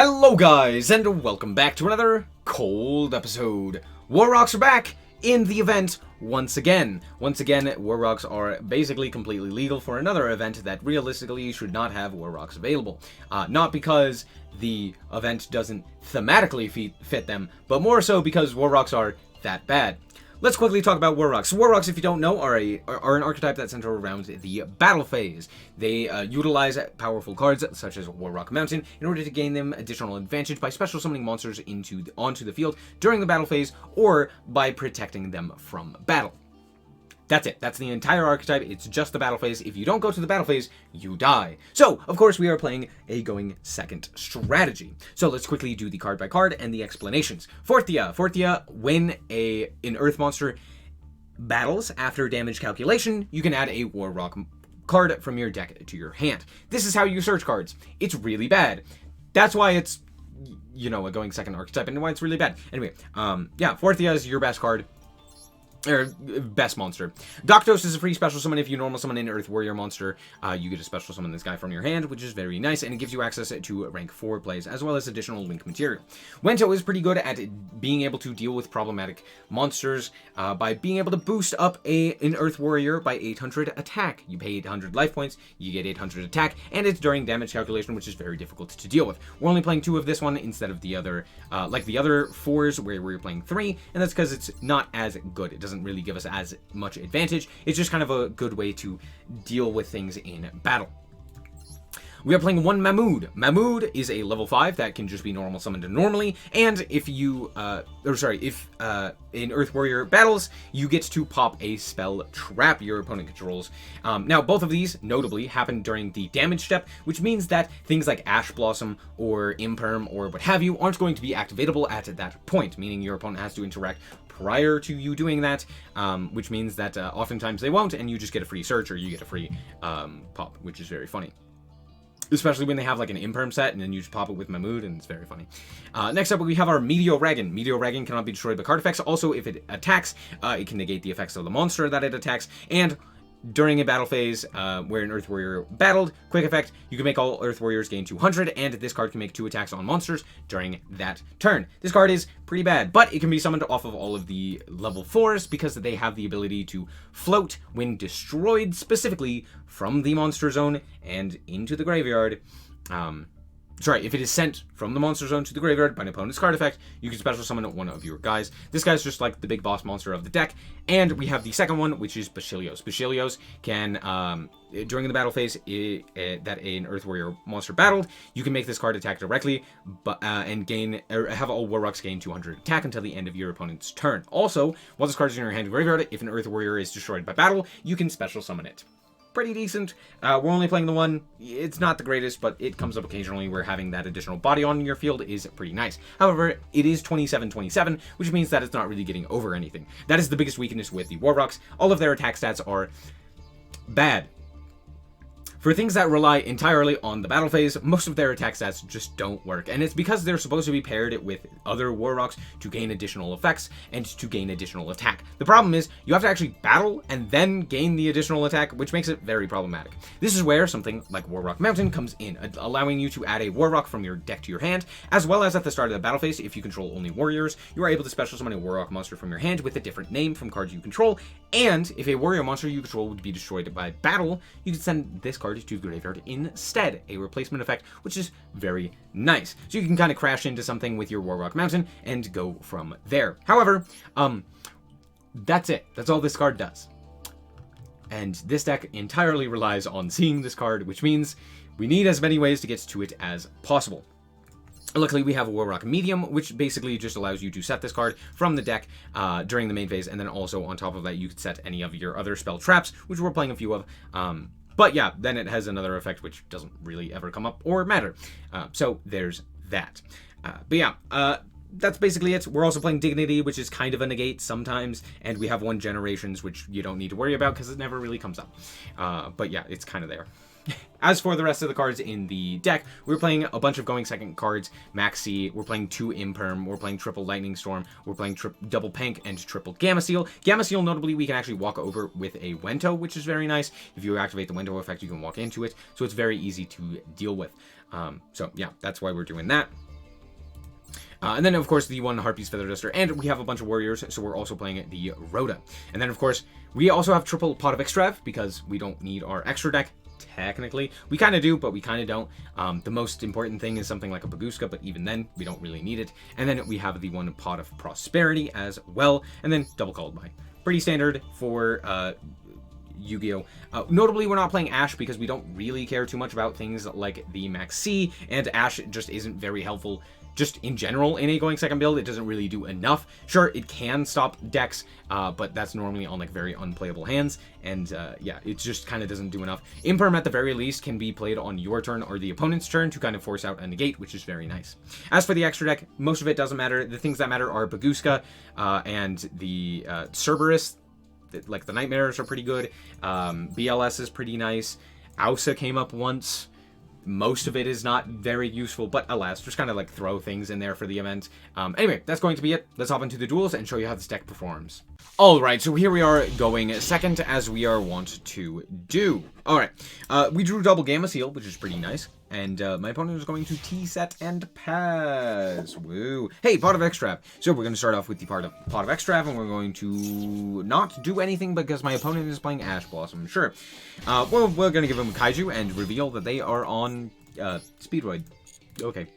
Hello guys, and welcome back to another cold episode. War Rocks are back in the event once again. Once again, War Rocks are basically completely legal for another event that realistically should not have War Rocks available. Not because the event doesn't thematically fit them, but more so because War Rocks are that bad. Let's quickly talk about War Rocks. War Rocks, if you don't know, are an archetype that center around the battle phase. They utilize powerful cards such as War Rock Mountain in order to gain them additional advantage by special summoning monsters onto the field during the battle phase or by protecting them from battle. That's it. That's the entire archetype. It's just the battle phase. If you don't go to the battle phase, you die. So, of course, we are playing a going second strategy. So let's quickly do the card by card and the explanations. Forthia, when an Earth monster battles after damage calculation, you can add a War Rock card from your deck to your hand. This is how you search cards. It's really bad. That's why it's, a going second archetype and why it's really bad. Anyway, Forthia is your best card. Or best monster. Doctos is a free special summon. If you normal summon an Earth Warrior monster, you get a special summon this guy from your hand, which is very nice, and it gives you access to rank 4 plays, as well as additional link material. Wento is pretty good at being able to deal with problematic monsters by being able to boost up an Earth Warrior by 800 attack. You pay 800 life points, you get 800 attack, and it's during damage calculation, which is very difficult to deal with. We're only playing 2 of this one instead of the other, like the other 4s where we're playing 3, and that's because it's not as good. It doesn't really give us as much advantage. It's just kind of a good way to deal with things in battle. We are playing one Mahmood. Mahmood is a level 5 that can just be normal summoned normally, and if an Earth Warrior battles, you get to pop a spell trap your opponent controls. Now, both of these, notably, happen during the damage step, which means that things like Ash Blossom or Imperm or what have you aren't going to be activatable at that point, meaning your opponent has to interact prior to you doing that, which means that oftentimes they won't, and you just get a free search or you get a free pop, which is very funny. Especially when they have like an Imperm set and then you just pop it with Mahmood, and it's very funny. Next up, we have our Meteoragon. Meteoragon cannot be destroyed by card effects. Also, if it attacks, it can negate the effects of the monster that it attacks. And during a battle phase where an Earth Warrior battled, quick effect, you can make all Earth Warriors gain 200, and this card can make 2 attacks on monsters during that turn. This card is pretty bad, but it can be summoned off of all of the level 4s because they have the ability to float when destroyed, specifically from the monster zone and into the graveyard. If it is sent from the monster zone to the graveyard by an opponent's card effect, you can special summon one of your guys. This guy's just like the big boss monster of the deck. And we have the second one, which is Basileos. Basileos can, during the battle phase that an Earth Warrior monster battled, you can make this card attack directly, and have all War Rocks gain 200 attack until the end of your opponent's turn. Also, while this card is in your hand and graveyard, if an Earth Warrior is destroyed by battle, you can special summon it. Pretty decent. We're only playing the one. It's not the greatest, but it comes up occasionally where having that additional body on your field is pretty nice. However, it is 27-27, which means that it's not really getting over anything. That is the biggest weakness with the War Rocks. All of their attack stats are bad. For things that rely entirely on the battle phase, most of their attack stats just don't work, and it's because they're supposed to be paired with other War Rocks to gain additional effects and to gain additional attack. The problem is, you have to actually battle and then gain the additional attack, which makes it very problematic. This is where something like War Rock Mountain comes in, allowing you to add a War Rock from your deck to your hand, as well as at the start of the battle phase, if you control only warriors, you are able to special summon a War Rock monster from your hand with a different name from cards you control, and if a warrior monster you control would be destroyed by battle, you can send this card to the graveyard instead, a replacement effect, which is very nice. So you can kind of crash into something with your War Rock Mountain and go from there. However, that's it. That's all this card does. And this deck entirely relies on seeing this card, which means we need as many ways to get to it as possible. Luckily, we have a War Rock Medium, which basically just allows you to set this card from the deck during the main phase, and then also on top of that, you could set any of your other spell traps, which we're playing a few of. But yeah, then it has another effect which doesn't really ever come up or matter. So there's that. That's basically it. We're also playing Dignity, which is kind of a negate sometimes, and we have one Generations, which you don't need to worry about because it never really comes up. But yeah, it's kind of there. As for the rest of the cards in the deck, we're playing a bunch of going second cards, Maxi, we're playing 2 Imperm, we're playing triple Lightning Storm, we're playing double Pank and triple Gamma Seal. Gamma Seal, notably, we can actually walk over with a Wento, which is very nice. If you activate the Wento effect, you can walk into it, so it's very easy to deal with. So yeah, that's why we're doing that. And then, of course, the one Harpy's Feather Duster, and we have a bunch of warriors, so we're also playing the Rhoda. And then, of course, we also have triple Pot of Extrav, because we don't need our extra deck. Technically, we kind of do, but we kind of don't. The most important thing is something like a Baguska, but even then, we don't really need it. And then we have the one Pot of Prosperity as well, and then double Called By. Pretty standard for Yu-Gi-Oh! Notably, we're not playing Ash because we don't really care too much about things like the Max C, and Ash just isn't very helpful just in general in a going second build. It doesn't really do enough. Sure, it can stop decks, but that's normally on like very unplayable hands, and yeah, it just kind of doesn't do enough. Imperm at the very least can be played on your turn or the opponent's turn to kind of force out a negate, which is very nice. As for the extra deck, most of it doesn't matter. The things that matter are Baguska and the Cerberus. Like the Nightmares are pretty good. BLS is pretty nice. Ausa came up once. Most of it is not very useful, but alas, just kind of like throw things in there for the event. Anyway, that's going to be it. Let's hop into the duels and show you how this deck performs. Alright, so here we are going second as we are wont to do. Alright, we drew double Gamma Seal, which is pretty nice. And my opponent is going to T-set and pass. Woo. Hey, Pot of Extrav. So we're going to start off with the Pot of Extrav, and we're going to not do anything because my opponent is playing Ash Blossom. Sure. Well, we're going to give him a Kaiju and reveal that they are on Speedroid. Okay.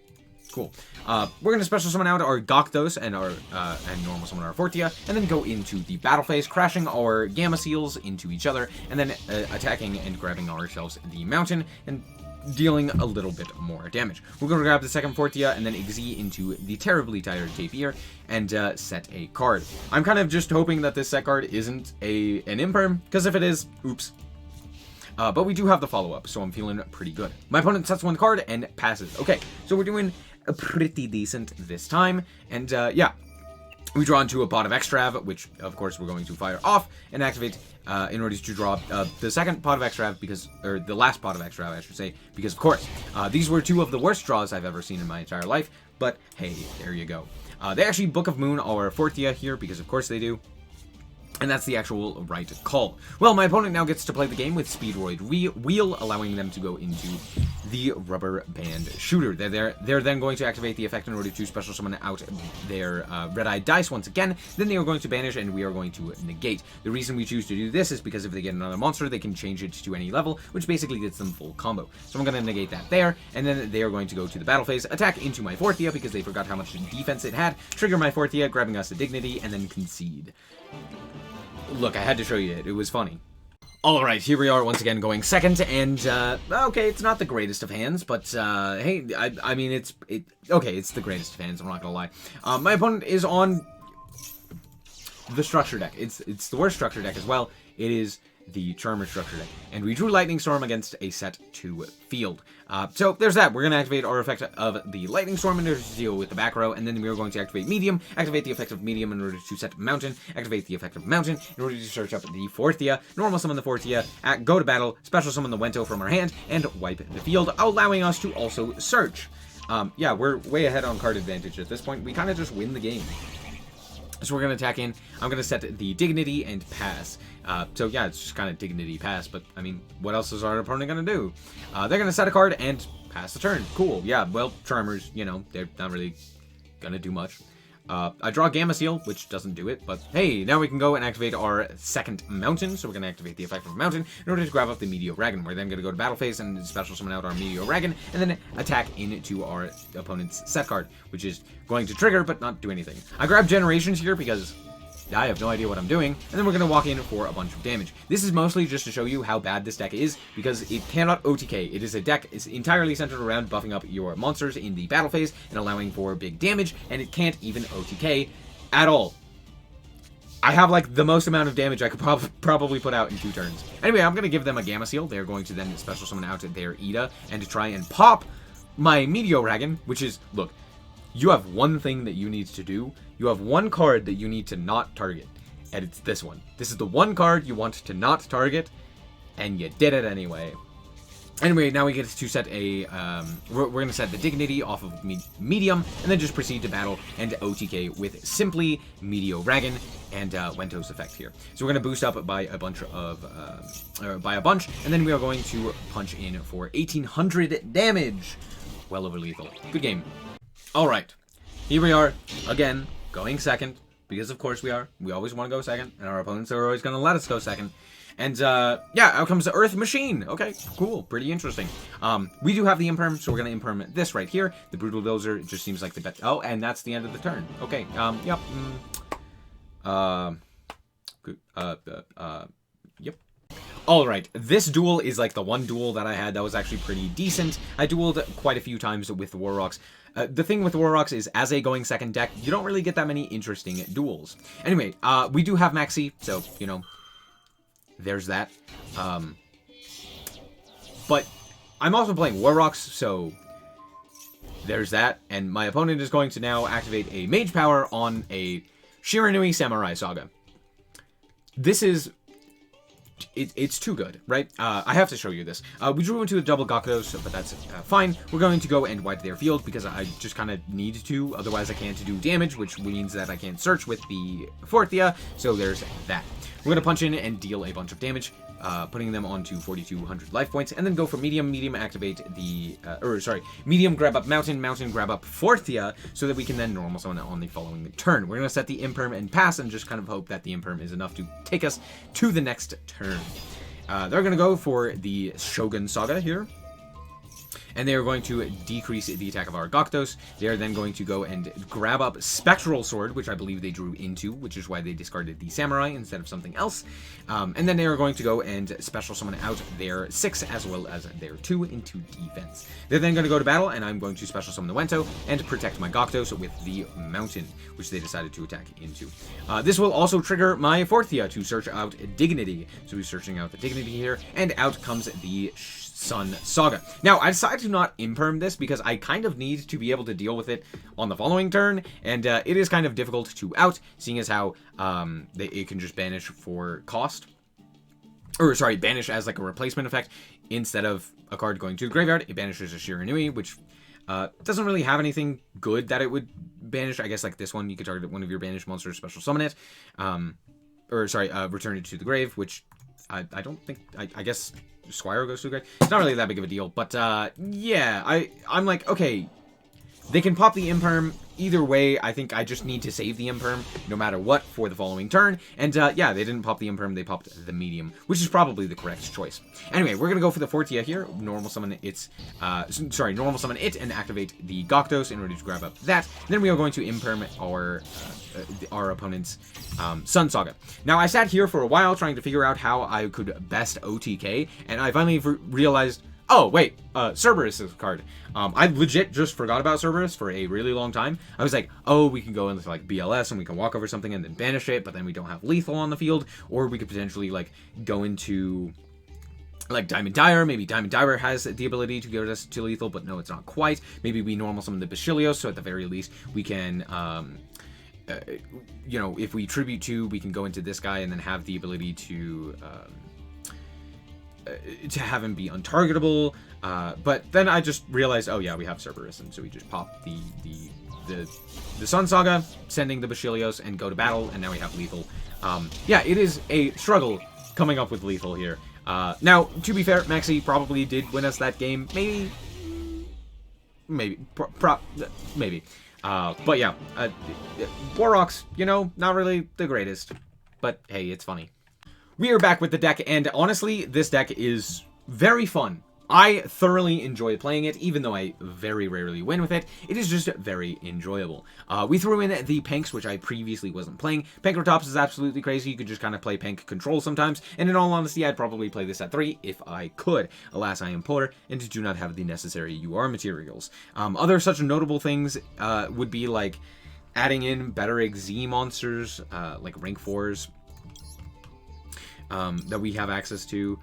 Cool. We're going to special summon out our Gokdos and our and normal summon our Fortia, and then go into the battle phase, crashing our Gamma Seals into each other, and then attacking and grabbing ourselves the mountain, and dealing a little bit more damage. We're going to grab the second Fortia and then Xyz into the Terribly Tired Tapir and set a card. I'm kind of just hoping that this set card isn't an Imperm, because if it is, oops. But we do have the follow-up, so I'm feeling pretty good. My opponent sets one card and passes. Okay, so we're doing pretty decent this time, and yeah. We draw into a Pot of Extrav, which, of course, we're going to fire off and activate in order to draw the second Pot of Extrav, because, or the last Pot of Extrav, I should say, because, of course, these were two of the worst draws I've ever seen in my entire life, but, hey, there you go. They actually Book of Moon our Fortia here, because, of course, they do. And that's the actual right call. Well, my opponent now gets to play the game with Speedroid Wheel, allowing them to go into the Rubber Band Shooter. They're then going to activate the effect in order to special summon out their Red-Eyed Dice once again. Then they are going to banish, and we are going to negate. The reason we choose to do this is because if they get another monster, they can change it to any level, which basically gets them full combo. So I'm going to negate that there, and then they are going to go to the battle phase, attack into my Fortia because they forgot how much defense it had, trigger my Fortia, grabbing us a Dignity, and then concede. Look, I had to show you it. It was funny. Alright, here we are once again going second, and, okay, it's not the greatest of hands, but, hey, I mean, it's the greatest of hands, I'm not gonna lie. My opponent is on the structure deck. It's the worst structure deck as well. It is the Charmer structure deck, and we drew Lightning Storm against a set 2 field. So there's that. We're going to activate our effect of the Lightning Storm in order to deal with the back row, and then we're going to activate Medium, activate the effect of Medium in order to set Mountain, activate the effect of Mountain in order to search up the Fortia, normal summon the Fortia, go to battle, special summon the Wento from our hand, and wipe the field, allowing us to also search. Yeah, we're way ahead on card advantage at this point. We kind of just win the game. So we're going to attack in. I'm going to set the Dignity and pass. So yeah, it's just kind of Dignity pass, but I mean, what else is our opponent going to do? They're going to set a card and pass the turn. Cool. Yeah, well, Charmers, you know, they're not really going to do much. I draw Gamma Seal, which doesn't do it, but hey, now we can go and activate our second Mountain. So we're going to activate the effect of Mountain in order to grab up the Meteoragon. We're then going to go to battle phase and special summon out our Meteoragon, and then attack into our opponent's set card, which is going to trigger, but not do anything. I grab Generations here because I have no idea what I'm doing, and then we're going to walk in for a bunch of damage. This is mostly just to show you how bad this deck is, because it cannot OTK. It is a deck is entirely centered around buffing up your monsters in the battle phase and allowing for big damage, and it can't even OTK at all. I have, like, the most amount of damage I could probably put out in 2 turns. Anyway, I'm going to give them a Gamma Seal. They're going to then special summon out their Ida and to try and pop my Meteoragon, which is, look, you have one thing that you need to do. You have one card that you need to not target, and it's this one. This is the one card you want to not target, and you did it anyway. Anyway, now we get to set a, we're going to set the Dignity off of Medium, and then just proceed to battle and OTK with simply Meteoragon and Wento's effect here. So we're going to boost up by a bunch of, and then we are going to punch in for 1800 damage. Well over lethal. Good game. Alright, here we are, again, going second, because of course we are. We always want to go second, and our opponents are always going to let us go second. And, yeah, out comes the Earth Machine. Okay, cool. Pretty interesting. We do have the Imperm, so we're going to Imperm this right here. The Brutal Dozer just seems like the best. Oh, and that's the end of the turn. Okay, yep. Yep. Alright, this duel is like the one duel that I had that was actually pretty decent. I dueled quite a few times with the Warrocks. The thing with Warrocks is, as a going second deck, you don't really get that many interesting duels. Anyway, we do have Maxi, so, you know, there's that. But I'm also playing Warrocks, so there's that. And my opponent is going to now activate a Mage Power on a Shiranui Samurai Saga. This is... It's too good, right? I have to show you this. We drew into a double Gakdos, but that's fine. We're going to go and wipe their field because I just kind of need to. Otherwise, I can't do damage, which means that I can't search with the Forthia. So there's that. We're going to punch in and deal a bunch of damage, putting them onto 4,200 life points, and then go for medium. Medium activate the... medium grab up Mountain. Mountain grab up Forthia, so that we can then normal summon on the following turn. We're going to set the Imperm and pass, and just kind of hope that the Imperm is enough to take us to the next turn. They're going to go for the Shogun Saga here. And they are going to decrease the attack of our Gakdos. They are then going to go and grab up Spectral Sword, which I believe they drew into, which is why they discarded the Samurai instead of something else. And then they are going to go and special summon out their 6 as well as their 2 into defense. They're then going to go to battle, and I'm going to special summon the Wento and protect my Gakdos with the Mountain, which they decided to attack into. This will also trigger my Forthia to search out Dignity. So we're searching out the Dignity here, and out comes the Sun Saga. Now, I decided to not Imperm this because I kind of need to be able to deal with it on the following turn, and it is kind of difficult to out, seeing as how it can just banish for cost. Or, sorry, banish as like a replacement effect. Instead of a card going to the graveyard, it banishes a Shiranui, which doesn't really have anything good that it would banish. I guess like this one, you could target one of your banished monsters, special summon it. Return it to the grave, which I don't think... I guess... Squire goes to the grave. It's not really that big of a deal, but yeah, I'm like, okay, they can pop the Imperm. Either way, I think I just need to save the Imperm no matter what for the following turn. And yeah, they didn't pop the Imperm, they popped the Medium, which is probably the correct choice. Anyway, we're gonna go for the Fortia here. Normal summon normal summon it and activate the Gakdos in order to grab up that. Then we are going to Imperm our opponent's Sun Saga. Now, I sat here for a while trying to figure out how I could best OTK, and I finally realized, oh, wait, Cerberus is a card. I legit just forgot about Cerberus for a really long time. I was like, oh, we can go into, like, BLS and we can walk over something and then banish it, but then we don't have lethal on the field, or we could potentially, like, go into, like, Diamond Dire. Maybe Diamond Dire has the ability to get us to lethal, but no, it's not quite. Maybe we normal summon the Basileos, so at the very least, we can, you know, if we Tribute 2, we can go into this guy and then have the ability to have him be untargetable, but then I just realized, oh yeah, we have Cerberus, and so we just pop the Sun Saga, sending the Basileos, and go to battle, and now we have lethal. Yeah, it is a struggle coming up with lethal here. Now, to be fair, Maxi probably did win us that game. Maybe. But yeah, Warrocks, you know, not really the greatest, but hey, it's funny. We are back with the deck, and honestly, this deck is very fun. I thoroughly enjoy playing it, even though I very rarely win with it. It is just very enjoyable. We threw in the Panks, which I previously wasn't playing. Pankratops is absolutely crazy. You could just kind of play Pank Control sometimes, and in all honesty, I'd probably play this at 3 if I could. Alas, I am poor, and do not have the necessary UR materials. Other such notable things would be like adding in better Z monsters, like rank 4s, that we have access to.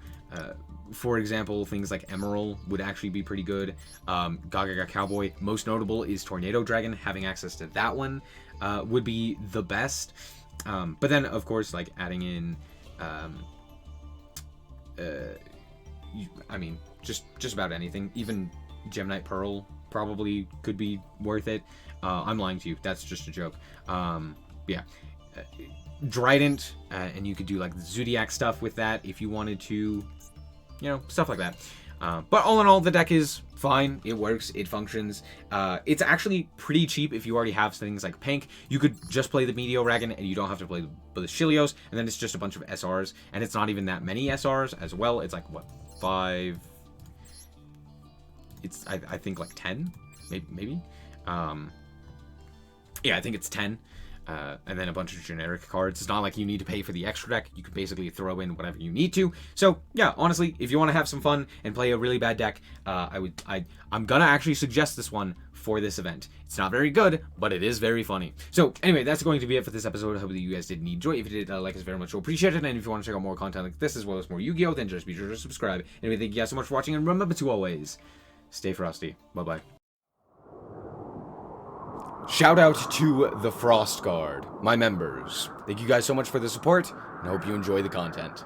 For example, things like Emerald would actually be pretty good. Gaga Cowboy, most notable is Tornado Dragon. Having access to that one would be the best. But then, of course, like adding in, I mean, just about anything. Even Gemnite Pearl probably could be worth it. I'm lying to you. That's just a joke. Yeah. Drident, and you could do like the Zodiac stuff with that if you wanted to. You know, stuff like that. But all in all, the deck is fine. It works. It functions. It's actually pretty cheap if you already have things like Pink. You could just play the Meteor Dragon, and you don't have to play the Shilios, and then it's just a bunch of SRs, and it's not even that many SRs as well. It's like, what, 5? It's, I think, like 10? Maybe? Yeah, I think it's 10. And then a bunch of generic cards. It's not like you need to pay for the extra deck. You can basically throw in whatever you need to. So yeah, honestly, if you want to have some fun and play a really bad deck, I'm gonna actually suggest this one for this event. It's not very good, but it is very funny. So anyway, that's going to be it for this episode. I hope that you guys did enjoy. If you did, like us very much, we'll appreciate it. And if you want to check out more content like this as well as more Yu-Gi-Oh, then just be sure to subscribe. Anyway, thank you guys so much for watching, and remember to always stay frosty. Bye bye. Shout out to the Frost Guard, my members. Thank you guys so much for the support, and I hope you enjoy the content.